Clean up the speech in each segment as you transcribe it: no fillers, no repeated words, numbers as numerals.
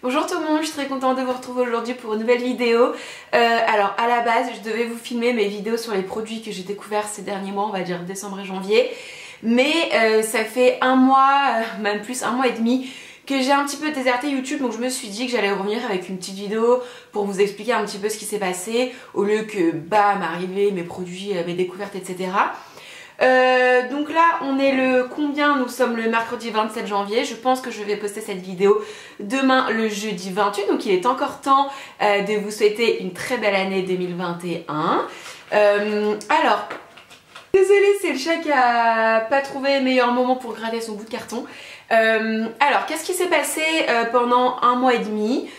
Bonjour tout le monde, je suis très contente de vous retrouver aujourd'hui pour une nouvelle vidéo. Alors à la base, je devais vous filmer mes vidéos sur les produits que j'ai découverts ces derniers mois, on va dire décembre et janvier. Mais ça fait un mois, même plus, un mois et demi que j'ai un petit peu déserté YouTube, donc je me suis dit que j'allais revenir avec une petite vidéo pour vous expliquer un petit peu ce qui s'est passé, au lieu que bam, arriver, mes produits, mes découvertes, etc. Donc là on est le combien? Nous sommes le mercredi 27 janvier. Je pense que je vais poster cette vidéo demain le jeudi 28. Donc il est encore temps de vous souhaiter une très belle année 2021. Alors désolée, c'est le chat qui a pas trouvé meilleur moment pour gratter son bout de carton. Alors qu'est-ce qui s'est passé pendant un mois et demi?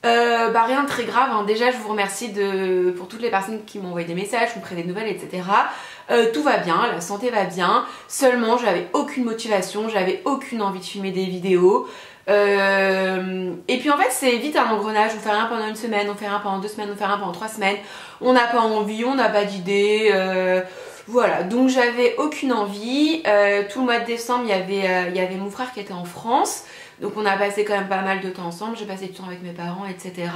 Rien de très grave, hein. Déjà je vous remercie pour toutes les personnes qui m'ont envoyé des messages, qui me prennent des nouvelles, etc. Tout va bien, la santé va bien, seulement j'avais aucune motivation, j'avais aucune envie de filmer des vidéos. Et puis en fait c'est vite un engrenage, on fait rien pendant une semaine, on fait rien pendant 2 semaines, on fait rien pendant 3 semaines, on n'a pas envie, on n'a pas d'idée, voilà, donc j'avais aucune envie. Tout le mois de décembre il y avait mon frère qui était en France. Donc on a passé quand même pas mal de temps ensemble, j'ai passé du temps avec mes parents, etc.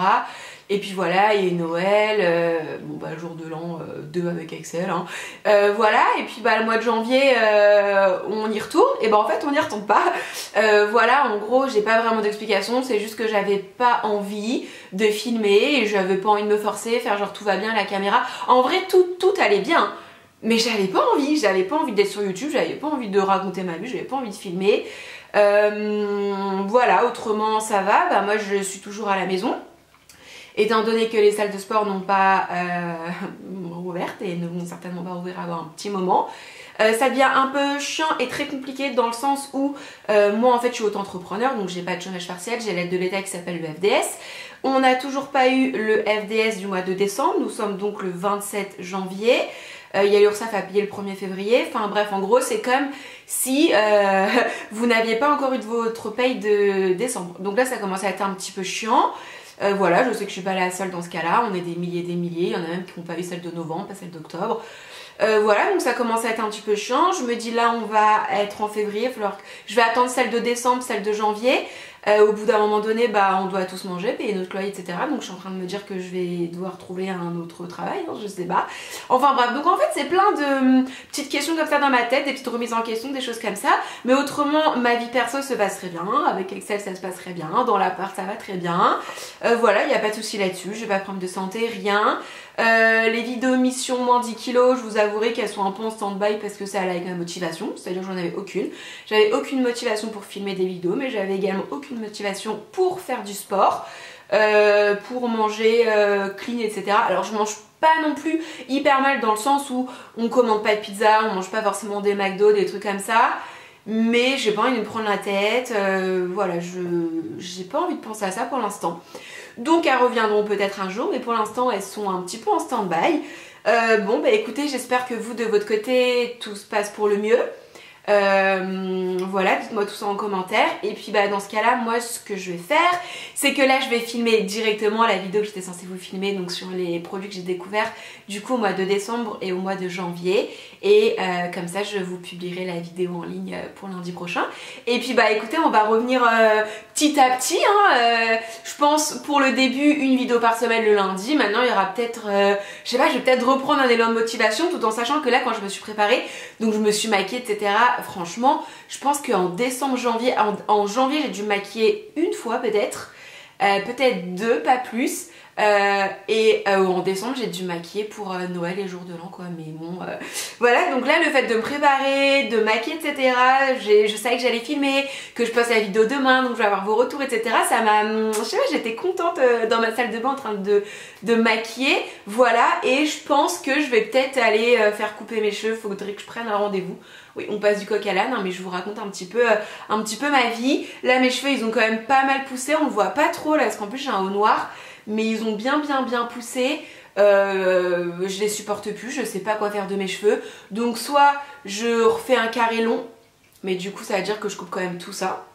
Et puis voilà, il y a eu Noël, jour de l'an 2 avec Excel, hein. Voilà, et puis le mois de janvier, on y retourne, et en fait on n'y retourne pas. Voilà, en gros j'ai pas vraiment d'explication, c'est juste que j'avais pas envie de filmer, et j'avais pas envie de me forcer, faire genre tout va bien, la caméra. En vrai tout allait bien. Mais j'avais pas envie d'être sur YouTube, j'avais pas envie de raconter ma vie, j'avais pas envie de filmer. Voilà, autrement ça va, moi je suis toujours à la maison. Étant donné que les salles de sport n'ont pas rouvertes et ne vont certainement pas rouvrir avant un petit moment. Ça devient un peu chiant et très compliqué dans le sens où moi en fait je suis auto-entrepreneur, donc j'ai pas de chômage partiel, j'ai l'aide de l'État qui s'appelle le FDS. On n'a toujours pas eu le FDS du mois de décembre, nous sommes donc le 27 janvier. Il y a l'URSSAF à payer le 1er février, enfin bref, en gros c'est comme si vous n'aviez pas encore eu de votre paye de décembre. Donc là ça commence à être un petit peu chiant. Voilà, je sais que je suis pas la seule dans ce cas-là, on est des milliers, il y en a même qui n'ont pas eu celle de novembre, pas celle d'octobre. Voilà, donc ça commence à être un petit peu chiant. Je me dis là on va être en février, il va falloir que je vais attendre celle de décembre, celle de janvier. Au bout d'un moment donné, on doit tous manger, payer notre loyer, etc. Donc je suis en train de me dire que je vais devoir trouver un autre travail, hein, je sais pas. Enfin bref, donc en fait c'est plein de petites questions comme ça dans ma tête, des petites remises en question, des choses comme ça. Mais autrement, ma vie perso se passe très bien, avec Excel ça se passe très bien, dans l'appart ça va très bien. Voilà, il n'y a pas de souci là-dessus, j'ai pas de problème de santé, rien. Les vidéos mission moins 10 kilos, je vous avouerai qu'elles sont un peu en stand-by parce que ça allait avec ma motivation, c'est-à-dire que j'en avais aucune. J'avais aucune motivation pour filmer des vidéos, mais j'avais également aucune motivation pour faire du sport, pour manger clean, etc. Alors je mange pas non plus hyper mal dans le sens où on commande pas de pizza, on mange pas forcément des McDo, des trucs comme ça. Mais j'ai pas envie de me prendre la tête, voilà, j'ai pas envie de penser à ça pour l'instant. Donc elles reviendront peut-être un jour, mais pour l'instant elles sont un petit peu en stand-by. Écoutez, j'espère que vous de votre côté tout se passe pour le mieux. Voilà, dites-moi tout ça en commentaire. Et puis dans ce cas là, moi ce que je vais faire, c'est que là je vais filmer directement la vidéo que j'étais censée vous filmer, donc sur les produits que j'ai découverts du coup au mois de décembre et au mois de janvier. Et comme ça je vous publierai la vidéo en ligne pour lundi prochain. Et puis écoutez, on va revenir petit à petit, hein, je pense pour le début une vidéo par semaine le lundi. Maintenant il y aura peut-être, je sais pas, je vais peut-être reprendre un élan de motivation, tout en sachant que là quand je me suis préparée, donc je me suis maquillée, etc. Franchement, je pense qu'en décembre, janvier, en janvier, j'ai dû me maquiller une fois peut-être, peut-être 2, pas plus. En décembre, j'ai dû me maquiller pour Noël et jour de l'an, quoi. Mais bon, voilà. Donc là, le fait de me préparer, de maquiller, etc. Je savais que j'allais filmer, que je poste la vidéo demain, donc je vais avoir vos retours, etc. Ça m'a, je sais pas, j'étais contente dans ma salle de bain en train de maquiller, voilà. Et je pense que je vais peut-être aller faire couper mes cheveux. Faudrait que je prenne un rendez-vous. Oui, on passe du coq à l'âne, hein, mais je vous raconte un petit peu ma vie. Là, mes cheveux, ils ont quand même pas mal poussé. On le voit pas trop là, parce qu'en plus j'ai un haut noir, mais ils ont bien poussé. Je les supporte plus, je sais pas quoi faire de mes cheveux. Donc soit je refais un carré long, mais du coup ça veut dire que je coupe quand même tout ça.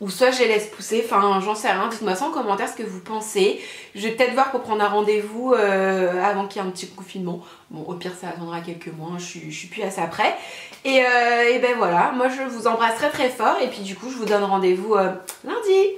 Ou soit je les laisse pousser, enfin j'en sais rien, dites-moi ça en commentaire ce que vous pensez. Je vais peut-être voir pour prendre un rendez-vous avant qu'il y ait un petit confinement. Bon, au pire ça attendra quelques mois, je suis plus à ça près. Et voilà, moi je vous embrasse très très fort et puis du coup je vous donne rendez-vous lundi.